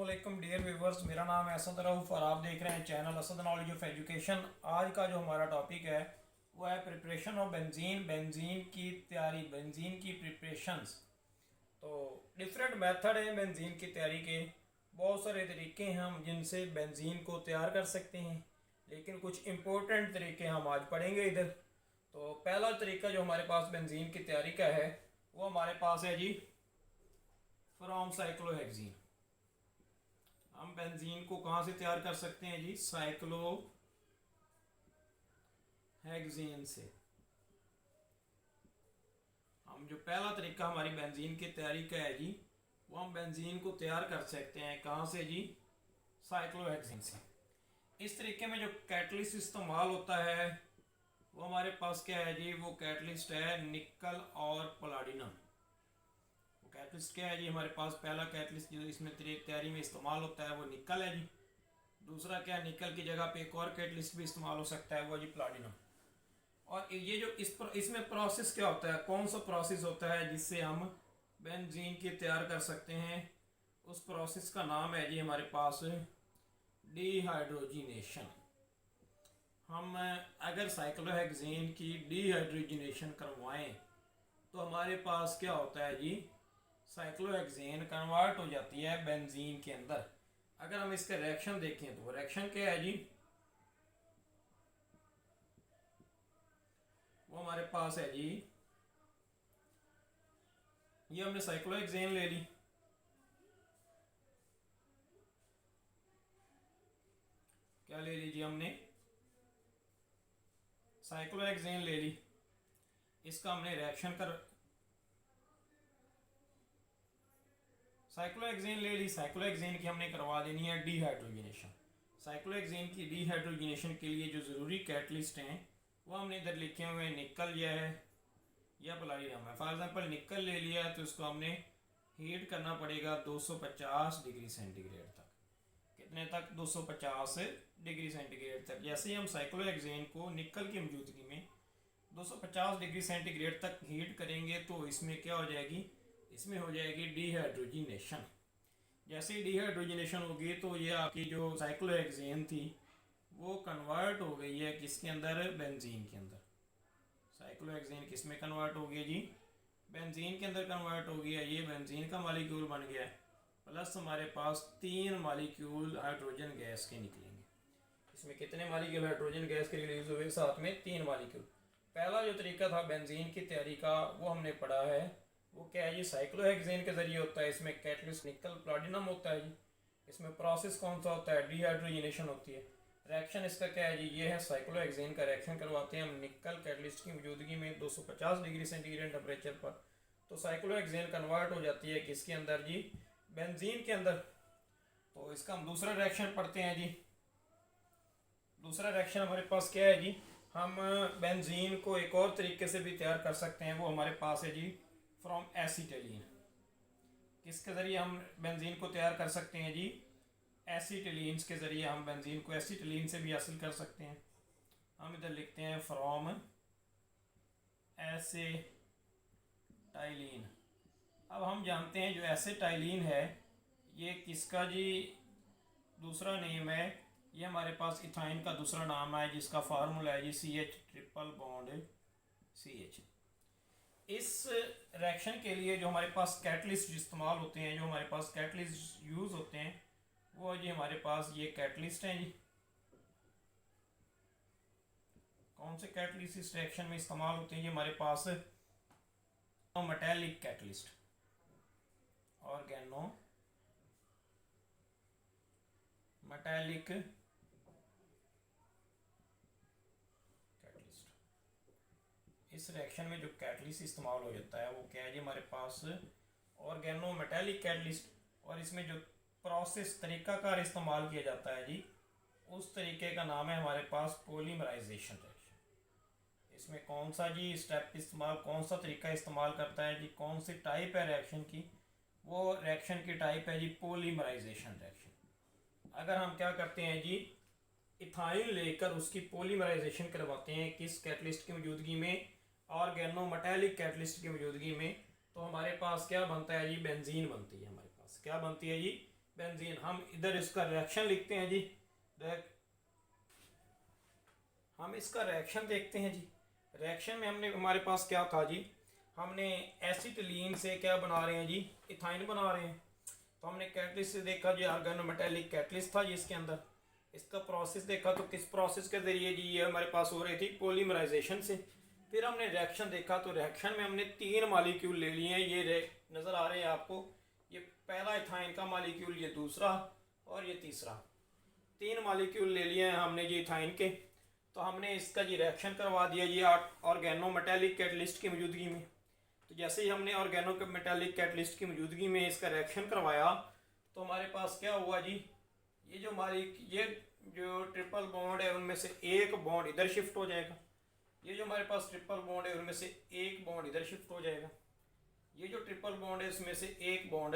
अस्सलाम dear viewers, मेरा नाम है असद रऊफ़ और आप देख रहे हैं channel Asad knowledge of education. आज का जो हमारा टॉपिक है वो है प्रिपरेशन ऑफ बेंजीन, बेंजीन की तैयारी, बेंजीन की प्रिपरेशंस। तो डिफरेंट मेथड हैं बेंजीन की तैयारी के, बहुत सारे तरीके हैं हम जिनसे बेंजीन को तैयार कर सकते हैं, लेकिन कुछ इम्पोर्टेंट तरीके हम आज पढ़ेंगे इधर। तो पहला तरीका जो हमारे पास बेंजीन की तैयारी का है वो हमारे पास है जी फ्रॉम साइक्लोहेक्सीन। हम बेंजीन को कहाँ से तैयार कर सकते हैं जी? साइक्लोहेक्सेन से। हम जो पहला तरीका हमारी बेंजीन की तैयारी का है जी, वो हम बेंजीन को तैयार कर सकते हैं कहाँ से जी? साइक्लोहेक्सेन से। इस तरीके में जो कैटलिस्ट इस्तेमाल होता है वो हमारे पास क्या है जी? वो कैटलिस्ट है निकल और पलाडिनम। कैटलिस्ट क्या है जी? हमारे पास पहला कैटलिस्ट जो इसमें तैयारी में इस्तेमाल होता है वो निकल है जी। दूसरा क्या है, निकल की जगह पे एक और कैटलिस्ट भी इस्तेमाल हो सकता है, वो जी प्लाटिनम। और ये जो इसमें प्रोसेस क्या होता है, कौन सा प्रोसेस होता है जिससे हम बेंजीन की तैयार कर सकते हैं? उस प्रोसेस का नाम है जी हमारे पास डिहाइड्रोजिनेशन। हम अगर साइक्लोहेक्सेन की डिहाइड्रोजिनेशन करवाएं तो हमारे पास क्या होता है जी? साइक्लोहेक्सेन कन्वर्ट हो जाती है बेंजीन के अंदर। अगर हम इसका रिएक्शन देखें तो रिएक्शन क्या है जी? वो हमारे पास है जी, ये हमने साइक्लोहेक्सेन ले ली, क्या ले लीजिए, हमने साइक्लोहेक्सेन ले ली। इसका हमने रिएक्शन कर साइक्लोहेक्सेन ले ली, साइक्लोहेक्सेन की हमने करवा देनी है डिहाइड्रोजिनेशन। साइक्लोहेक्सेन की डिहाइड्रोजिनेशन के लिए जो ज़रूरी कैटलिस्ट हैं वो हमने इधर लिखे हुए हैं, निकल या प्लाटिनम है। फॉर एग्जांपल निकल ले लिया है तो इसको हमने हीट करना पड़ेगा 250 डिग्री सेंटीग्रेड तक। कितने तक? 250 डिग्री सेंटीग्रेड तक। जैसे ही हम साइक्लोहेक्सेन को निकल की मौजूदगी में 250 डिग्री सेंटीग्रेड तक हीट करेंगे तो इसमें क्या हो जाएगी? इसमें हो जाएगी डिहाइड्रोजिनेशन। जैसे ही डिहाइड्रोजिनेशन होगी तो ये आपकी जो साइक्लोहेक्सेन थी वो कन्वर्ट हो गई है किसके अंदर? बेंजीन के अंदर। साइक्लोहेक्सेन किस में कन्वर्ट हो गई जी? बेंजीन के अंदर कन्वर्ट हो गया। ये बेंजीन का मॉलिक्यूल बन गया, प्लस हमारे पास 3 मॉलिक्यूल हाइड्रोजन गैस के निकलेंगे। इसमें कितने मॉलिक्यूल हाइड्रोजन गैस के रिलीज हुए? साथ में 3 मॉलिक्यूल। पहला जो तरीका था बेंजीन की तैयारी का वो हमने पढ़ा है, वो क्या है जी? साइक्लोहेक्सेन के जरिए होता है। इसमें कैटलिस्ट निकल प्लाटिनम होता है जी। इसमें प्रोसेस कौन सा होता है? डिहाइड्रोजिनेशन होती है। रिएक्शन इसका क्या है जी? ये है साइक्लोहेक्सेन का रिएक्शन करवाते हैं हम निकल कैटलिस्ट की मौजूदगी में 250 डिग्री सेंटीग्रेड टेम्परेचर पर। तो साइक्लोहेक्सेन कन्वर्ट हो जाती है किसके अंदर जी? बेंजीन के अंदर। तो इसका हम दूसरा रिएक्शन पढ़ते हैं जी। दूसरा रिएक्शन हमारे पास क्या है जी? हम बेंजीन को एक और तरीके से भी तैयार कर सकते हैं, वो हमारे पास है जी फ्रॉम एसीटिलीन। किसके ज़रिए हम बेंजीन को तैयार कर सकते हैं जी? एसीटिलीन्स के ज़रिए हम बेंजीन को एसीटिलीन से भी हासिल कर सकते हैं। हम इधर लिखते हैं फ्रॉम एसीटाइलिन। अब हम जानते हैं जो एसीटाइलिन है ये किसका जी दूसरा नेम है? ये हमारे पास इथाइन का दूसरा नाम है जिसका फार्मूला है जी CH ट्रिपल बॉन्ड CH। इस रिएक्शन के लिए जो हमारे पास कैटलिस्ट इस्तेमाल होते हैं, जो हमारे पास कैटलिस्ट यूज़ होते हैं वो जी हमारे पास ये कैटलिस्ट हैं जी। कौन से कैटलिस्ट इस रिएक्शन में इस्तेमाल होते हैं? ये हमारे पास metallic catalyst, organo metallic catalyst. इस रिएक्शन में जो कैटलिस्ट इस्तेमाल हो जाता है वो क्या है जी? हमारे पास ऑर्गेनो मेटालिक कैटलिस्ट। और इसमें जो प्रोसेस तरीकाकार इस्तेमाल किया जाता है जी, उस तरीके का नाम है हमारे पास पॉलीमराइजेशन रिएक्शन। इसमें कौन सा जी स्टेप इस्तेमाल, कौन सा तरीका इस्तेमाल करता है जी? कौन सी टाइप है रिएक्शन की? वो रिएक्शन की टाइप है जी पॉलीमराइजेशन रिएक्शन। अगर हम क्या करते हैं जी, इथाइल लेकर उसकी पॉलीमराइजेशन करवाते हैं किस कैटलिस्ट की मौजूदगी में? ऑर्गेनो मेटालिक कैटलिस्ट की मौजूदगी में, तो हमारे पास क्या बनता है जी? बेंजीन बनती है। हमारे पास क्या बनती है जी? बेंजीन। हम इधर इसका रिएक्शन लिखते हैं जी, हम इसका रिएक्शन देखते हैं जी। रिएक्शन में हमने हमारे पास क्या था जी, हमने एसिटिलीन से क्या बना रहे हैं जी, इथाइन बना रहे हैं। तो हमने कैटलिस्ट से देखा जी, ऑर्गेनोमेटेलिक कैटलिस्ट था जी इसके अंदर। इसका प्रोसेस देखा तो किस प्रोसेस के ज़रिए जी ये हमारे पास हो रही थी, पॉलीमराइजेशन से। फिर हमने रिएक्शन देखा तो रिएक्शन में हमने 3 मॉलिक्यूल ले लिए हैं, ये नज़र आ रहे हैं आपको। ये पहला इथाइन का मॉलिक्यूल, ये दूसरा और ये तीसरा, 3 मॉलिक्यूल ले लिए हैं हमने जी इथाइन के। तो हमने इसका जी रिएक्शन करवा दिया जी ऑर्गेनोमेटेलिक कैटलिस्ट की मौजूदगी में। तो जैसे ही हमने ऑर्गेनोमेटेलिक कैटलिस्ट की मौजूदगी में इसका रिएक्शन करवाया तो हमारे पास क्या हुआ जी, ये जो ट्रिपल बॉन्ड है उनमें से एक बॉन्ड इधर शिफ्ट हो जाएगा। ये जो हमारे पास ट्रिपल बॉन्ड है उनमें से एक बॉन्ड इधर शिफ्ट हो जाएगा। ये जो ट्रिपल बॉन्ड है उसमें से एक बॉन्ड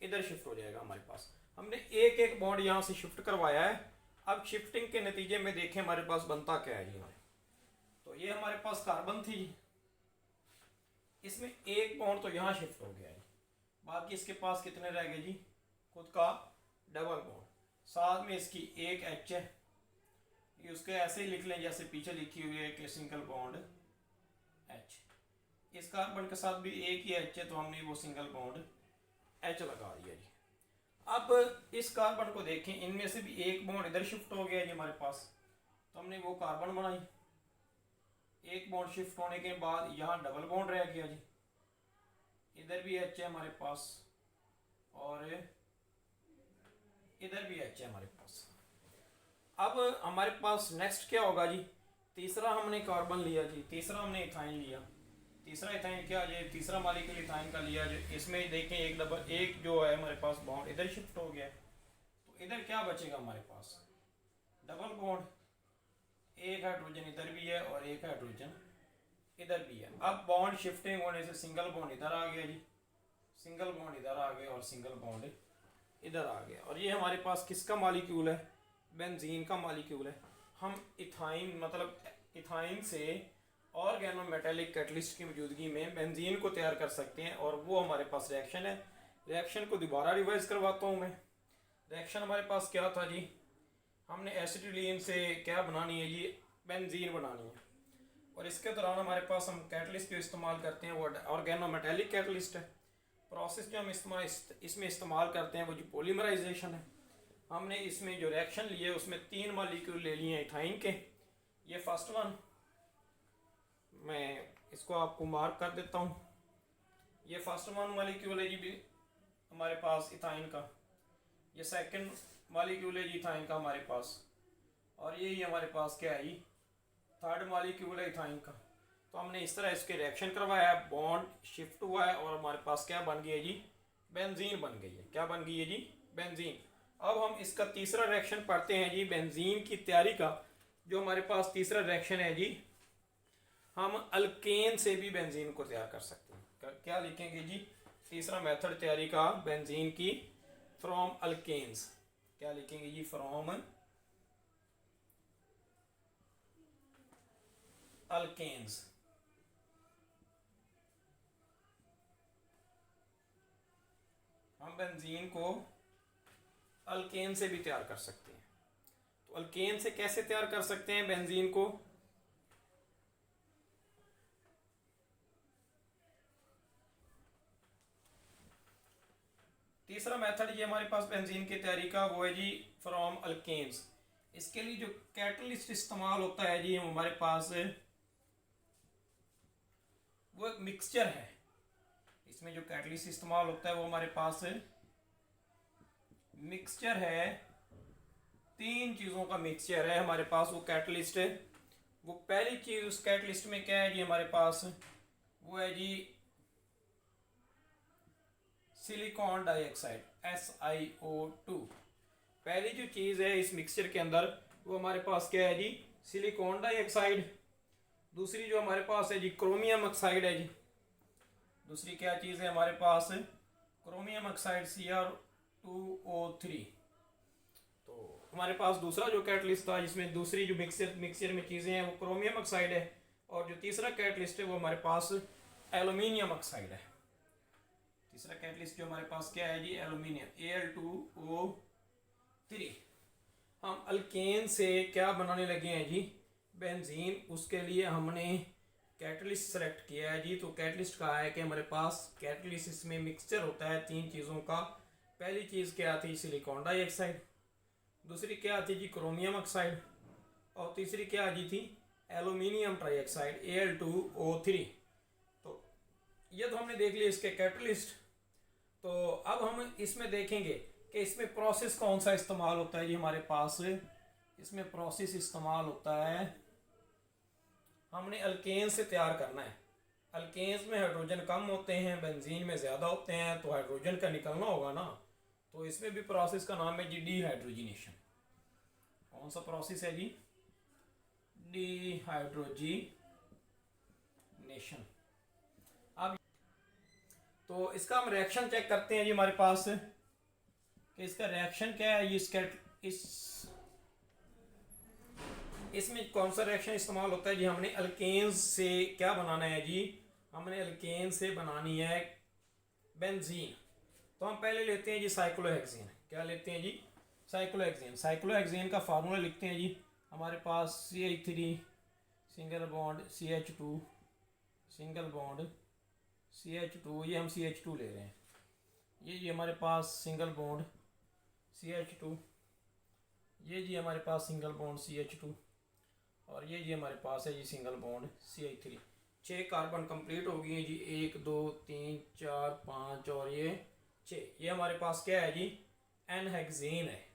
इधर शिफ्ट हो जाएगा हमारे पास। हमने एक एक बॉन्ड यहाँ से शिफ्ट करवाया है। अब शिफ्टिंग के नतीजे में देखें हमारे पास बनता क्या है जी। तो ये हमारे पास कार्बन थी, इसमें एक बॉन्ड तो यहाँ शिफ्ट हो गया है, बाकी इसके पास कितने रह गए जी, खुद का डबल बॉन्ड, साथ में इसकी एक एच है, ये उसके ऐसे ही लिख लें जैसे पीछे लिखी हुई है कि सिंगल बॉन्ड एच। इस कार्बन के साथ भी एक ही एच है तो हमने वो सिंगल बॉन्ड एच लगा दिया जी। अब इस कार्बन को देखें, इनमें से भी एक बॉन्ड इधर शिफ्ट हो गया जी हमारे पास, तो हमने वो कार्बन बनाई। एक बॉन्ड शिफ्ट होने के बाद यहाँ डबल बॉन्ड रह गया जी, इधर भी एच है हमारे पास और इधर भी एच है हमारे पास। अब हमारे पास नेक्स्ट क्या होगा जी, तीसरा हमने कार्बन लिया जी, तीसरा हमने इथाइन लिया। तीसरा इथाइन क्या है, तीसरा मॉलिक्यूल इथाइन का लिया जो, इसमें देखें एक जो है हमारे पास बॉन्ड इधर शिफ्ट हो गया, तो इधर क्या बचेगा हमारे पास, डबल बॉन्ड, एक हाइड्रोजन इधर भी है और एक हाइड्रोजन इधर भी है। अब बॉन्ड शिफ्टिंग होने से सिंगल बॉन्ड इधर आ गया जी, सिंगल बॉन्ड इधर आ गया और सिंगल बॉन्ड इधर आ गया। और ये हमारे पास किसका मॉलिक्यूल है, बेंजीन का मॉलिक्यूल है। हम इथाइन मतलब इथाइन से ऑर्गेनोमेटेलिक कैटलिस्ट की मौजूदगी में बेंजीन को तैयार कर सकते हैं, और वो हमारे पास रिएक्शन है। रिएक्शन को दोबारा रिवाइज करवाता हूँ मैं। रिएक्शन हमारे पास क्या था जी, हमने एसिटिलीन से क्या बनानी है जी, बेंजीन बनानी है। और इसके दौरान हमारे पास हम कैटलिस्ट जो इस्तेमाल करते हैं वो ऑर्गेनोमेटेलिक कैटलिस्ट है। प्रोसेस जो हम इसमें इस्तेमाल करते हैं वो जो पॉलीमराइजेशन है। हमने इसमें जो रिएक्शन लिए उसमें 3 मॉलिक्यूल ले लिए हैं इथाइन के। ये फर्स्ट वन, मैं इसको आपको मार्क कर देता हूँ, ये फर्स्ट वन मॉलिक्यूल है जी भी हमारे पास इथाइन का। ये सेकंड मॉलिक्यूल है जी इथाइन का हमारे पास, और यही हमारे पास क्या है जी, थर्ड मॉलिक्यूल है इथाइन का। तो हमने इस तरह इसके रिएक्शन करवाया है, बॉन्ड शिफ्ट हुआ है और हमारे पास क्या बन गई है जी, बेंजीन बन गई है। क्या बन गई है जी, बेंजीन। अब हम इसका तीसरा रिएक्शन पढ़ते हैं जी, बेंजीन की तैयारी का जो हमारे पास तीसरा रिएक्शन है जी, हम अल्केन से भी बेंजीन को तैयार कर सकते हैं। क्या लिखेंगे जी, तीसरा मेथड तैयारी का बेंजीन की, फ्रॉम अल्केन्स। क्या लिखेंगे जी, फ्रॉम अल्केन्स। हम बेंजीन को अल्केन से भी तैयार कर सकते हैं। तो अल्केन से कैसे तैयार कर सकते हैं बेंजीन को, तीसरा मेथड ये हमारे पास बेंजीन की तैयारी का वो है जी, फ्रॉम अल्केन्स। इसके लिए जो कैटलिस्ट इस्तेमाल होता है जी हमारे पास वो एक मिक्सचर है। इसमें जो कैटलिस्ट इस्तेमाल होता है वो हमारे पास मिक्सचर है, 3 चीज़ों का मिक्सचर है हमारे पास। वो कैटलिस्ट है, वो पहली चीज़ उस कैटलिस्ट में क्या है जी हमारे पास, वो है जी सिलिकॉन डाइऑक्साइड, SiO2। पहली जो चीज़ है इस मिक्सचर के अंदर वो हमारे पास क्या है जी, सिलिकॉन डाइऑक्साइड। दूसरी जो हमारे पास है जी क्रोमियम ऑक्साइड है जी। दूसरी क्या चीज़ है हमारे पास, क्रोमियम ऑक्साइड Cr2O3। तो हमारे पास दूसरा जो कैटलिस्ट था जिसमें दूसरी जो मिक्सचर में चीज़ें हैं वो क्रोमियम ऑक्साइड है, और जो तीसरा कैटलिस्ट है वो हमारे पास एल्यूमिनियम ऑक्साइड है। तीसरा कैटलिस्ट जो हमारे पास क्या है जी, एल्यूमिनियम Al2O3। हम अल्केन से क्या बनाने लगे हैं जी, बेंजीन। उसके लिए हमने कैटलिस्ट सेलेक्ट किया है जी। तो कैटलिस्ट कहा है कि हमारे पास कैटलिस्ट इसमें मिक्सचर होता है तीन चीज़ों का। पहली चीज़ क्या थी, सिलिकॉन डाइऑक्साइड। दूसरी क्या थी जी, क्रोमियम ऑक्साइड। और तीसरी क्या आ थी, एल्यूमिनियम ट्राइऑक्साइड Al2O3। तो ये तो हमने देख लिया इसके कैटलिस्ट। तो अब हम इसमें देखेंगे कि इसमें प्रोसेस कौन सा इस्तेमाल होता है जी। हमारे पास इसमें प्रोसेस इस्तेमाल होता है, हमने अल्केन से तैयार करना है। अल्केन्स में हाइड्रोजन कम होते हैं, बेंजीन में ज़्यादा होते हैं, तो हाइड्रोजन का निकलना होगा ना। तो इसमें भी प्रोसेस का नाम है जी डीहाइड्रोजिनेशन। कौन सा प्रोसेस है जी, डीहाइड्रोजिनेशन। अब तो इसका हम रिएक्शन चेक करते हैं जी हमारे पास कि इसका रिएक्शन क्या है। इसमें कौन सा रिएक्शन इस्तेमाल होता है जी। हमने अल्केन्स से क्या बनाना है जी, हमने अल्केन से बनानी है बेंजीन। तो हम पहले लेते हैं जी साइक्लोहेक्सेन। क्या लेते हैं जी, साइक्लोहेक्सेन। साइक्लोहेक्सेन का फार्मूला लिखते हैं जी। हमारे पास CH3 single bond CH2 single bond CH2, ये हम CH2 ले रहे हैं। ये जी हमारे पास सिंगल बॉन्ड CH2, ये जी हमारे पास सिंगल बॉन्ड CH2, और ये जी हमारे पास है जी single bond CH3। 6 carbon complete हो गई हैं जी, 1 2 3 4 5 और ये 6। ये हमारे पास क्या है जी, एन हेक्सेन है।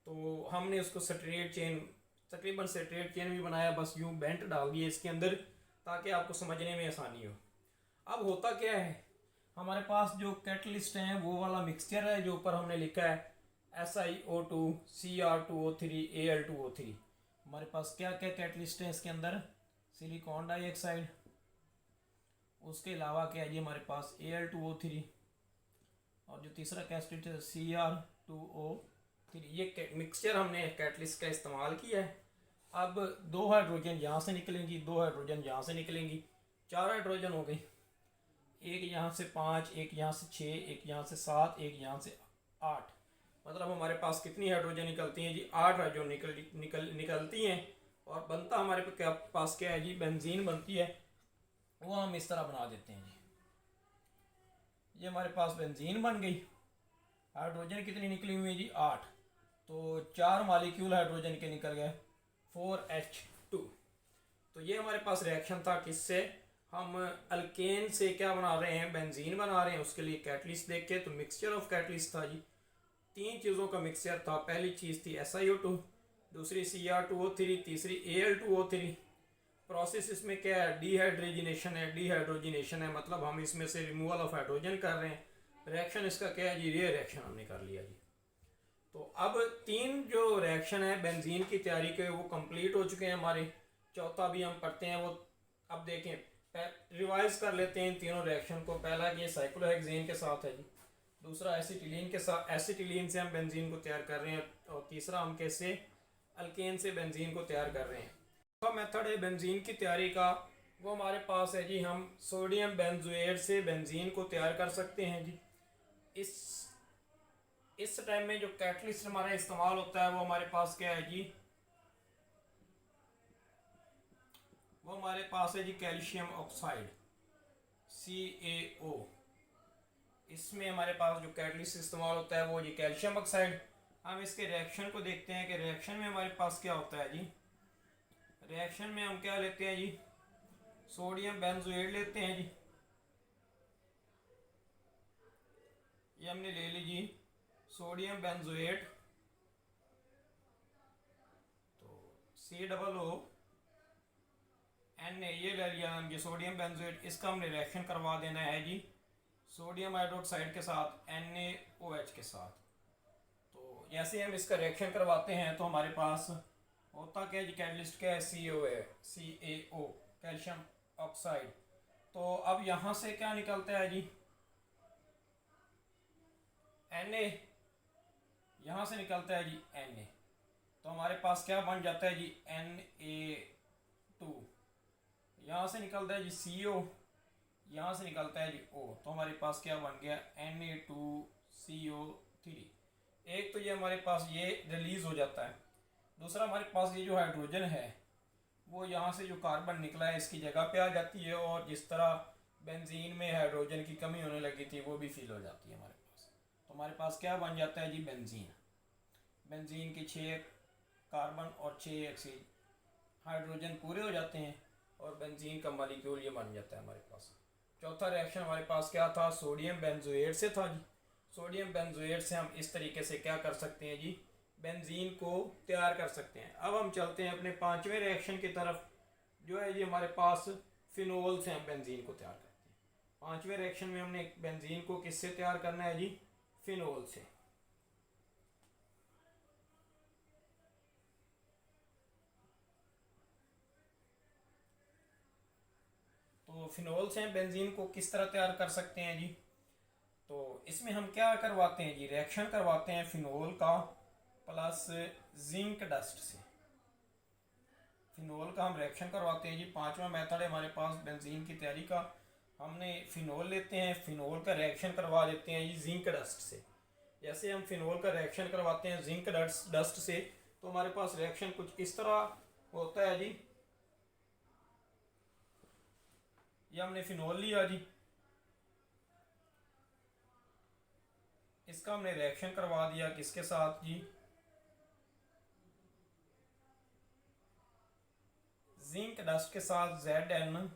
तो हमने उसको स्ट्रेट चेन, तकरीबन स्ट्रेट चेन भी बनाया, बस यूँ बेंट डाल दिए इसके अंदर ताकि आपको समझने में आसानी हो। अब होता क्या है, हमारे पास जो कैटलिस्ट हैं वो वाला मिक्सचर है जो ऊपर हमने लिखा है SiO2 Cr2O3 Al2O3। हमारे पास क्या क्या कैटलिस्ट है इसके अंदर, सिलिकॉन डाइऑक्साइड, उसके अलावा क्या है जी हमारे पास Al2O3, और जो तीसरा कैटलिस्ट है Cr2O3। ये मिक्सचर हमने कैटलिस्ट का इस्तेमाल किया है। अब 2 हाइड्रोजन यहाँ से निकलेंगी, 2 हाइड्रोजन यहाँ से निकलेंगी, 4 हाइड्रोजन हो गई। एक यहाँ से 5, एक यहाँ से 6, एक यहाँ से 7, एक यहाँ से 8। मतलब हमारे पास कितनी हाइड्रोजन निकलती हैं जी, 8 हाइड्रोजन निकलती हैं। और बनता हमारे पास क्या है जी, बेंजीन बनती है। वो हम इस तरह बना देते हैं जी। ये हमारे पास बेंजीन बन गई। हाइड्रोजन कितनी निकली हुई है जी, 8। तो 4 मॉलिक्यूल हाइड्रोजन के निकल गए, 4H2। तो ये हमारे पास रिएक्शन था किससे, हम अल्केन से क्या बना रहे हैं, बेंजीन बना रहे हैं। उसके लिए कैटलिस्ट देख के, तो मिक्सचर ऑफ कैटलिस्ट था जी, 3 चीज़ों का मिक्सचर था। पहली चीज़ थी SiO2, दूसरी Cr2O3, तीसरी Al2O3। प्रोसेस इसमें क्या है, डीहाइड्रोजिनेशन है। डीहाइड्रोजिनेशन है मतलब हम इसमें से रिमूवल ऑफ हाइड्रोजन कर रहे हैं। रिएक्शन इसका क्या है जी, ये रिएक्शन हमने कर लिया जी। तो अब 3 जो रिएक्शन है बेंजीन की तैयारी के, वो कंप्लीट हो चुके हैं हमारे। चौथा भी हम पढ़ते हैं वो। अब देखें, रिवाइज कर लेते हैं इन तीनों रिएक्शन को। पहला ये साइक्लोहेक्सेन के साथ है जी, दूसरा एसिटिलीन के साथ, एसिटिलीन से हम बेंजीन को तैयार कर रहे हैं, और तीसरा हम कैसे अल्केन से बेंजीन को तैयार कर रहे हैं। तो मेथड है बेंजीन की तैयारी का, वो हमारे पास है जी। हम सोडियम बेंजोएट से बेंजीन को तैयार कर सकते हैं जी। इस टाइम में जो कैटलिस्ट हमारा इस्तेमाल होता है वो हमारे पास क्या है जी, वो हमारे पास है जी कैल्शियम ऑक्साइड CaO। इसमें हमारे पास जो कैटलिस्ट इस्तेमाल होता है वो ये कैल्शियम ऑक्साइड। हम इसके रिएक्शन को देखते हैं कि रिएक्शन में हमारे पास क्या होता है जी। रिएक्शन में हम क्या लेते हैं जी, सोडियम बेंजोएट लेते हैं जी। ये हमने ले ली जी सोडियम बेंजोएट, तो COO Na, ये ले लिया हम, ये सोडियम बेंजोएट। इसका हमने रिएक्शन करवा देना है जी सोडियम हाइड्रोक्साइड के साथ, NaOH के साथ। तो जैसे हम इसका रिएक्शन करवाते हैं तो हमारे पास होता क्या है जी, कैटलिस्ट क्या है, CaO कैल्शियम ऑक्साइड। तो अब यहाँ से क्या निकलता है जी, Na, यहाँ से निकलता है जी Na। तो हमारे पास क्या बन जाता है जी, Na2। यहाँ से निकलता है जी CO, यहाँ से निकलता है जी O, तो हमारे पास क्या बन गया Na2CO3। एक तो ये हमारे पास ये रिलीज़ हो जाता है, दूसरा हमारे पास ये जो हाइड्रोजन है वो यहाँ से जो कार्बन निकला है इसकी जगह पे आ जाती है, और जिस तरह बेंजीन में हाइड्रोजन की कमी होने लगी थी वो भी फिल हो जाती है हमारे पास। तो हमारे पास क्या बन जाता है जी बेंजीन। बेंजीन की 6 कार्बन और 6 हाइड्रोजन पूरे हो जाते हैं और बेंजीन का मॉलिक्यूल ये बन जाता है हमारे पास। चौथा रिएक्शन हमारे पास क्या था, सोडियम बेंजोएट से था जी। सोडियम बेंजोएट से हम इस तरीके से क्या कर सकते हैं जी, बेंजीन को तैयार कर सकते हैं। अब हम चलते हैं अपने पांचवें रिएक्शन की तरफ, जो है जी हमारे पास फिनोल से हम बेंजीन को तैयार करते हैं। पांचवें रिएक्शन में हमने बेंजीन को किससे तैयार करना है जी, फिनोल से। तो फिनोल से हम बेंजीन को किस तरह तैयार कर सकते हैं जी, तो इसमें हम क्या करवाते हैं जी, रिएक्शन करवाते हैं फिनोल का प्लस जिंक डस्ट से। फिनोल का हम रिएक्शन करवाते हैं जी। पांचवा मेथड है हमारे पास बेंजीन की तैयारी का। हमने फिनोल लेते हैं, फिनोल का रिएक्शन करवा देते हैं जी जिंक डस्ट से। जैसे हम फिनोल का रिएक्शन करवाते हैं जिंक डस्ट से, तो हमारे पास रिएक्शन कुछ इस तरह होता है जी। ये हमने फिनोल लिया जी, इसका हमने रिएक्शन करवा दिया किसके साथ जी, जिंक डस्ट के साथ, ZnO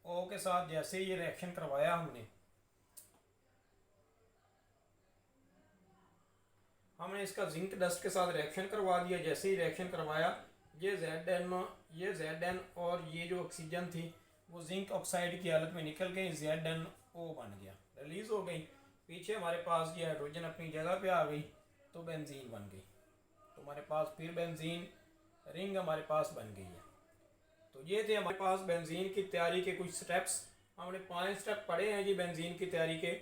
के साथ। जैसे ये रिएक्शन करवाया हमने इसका जिंक डस्ट के साथ रिएक्शन करवा दिया। जैसे ही रिएक्शन करवाया, ये Zn और ये जो ऑक्सीजन थी वो जिंक ऑक्साइड की हालत में निकल गई, ZnO बन गया, रिलीज हो गई। पीछे हमारे पास ये हाइड्रोजन अपनी जगह पे आ गई, तो बेंजीन बन गई। तो हमारे पास फिर बेंजीन रिंग हमारे पास बन गई है। तो ये थे हमारे पास बेंजीन की तैयारी के कुछ स्टेप्स। हमने 5 स्टेप पढ़े हैं जी बेंजीन की तैयारी के।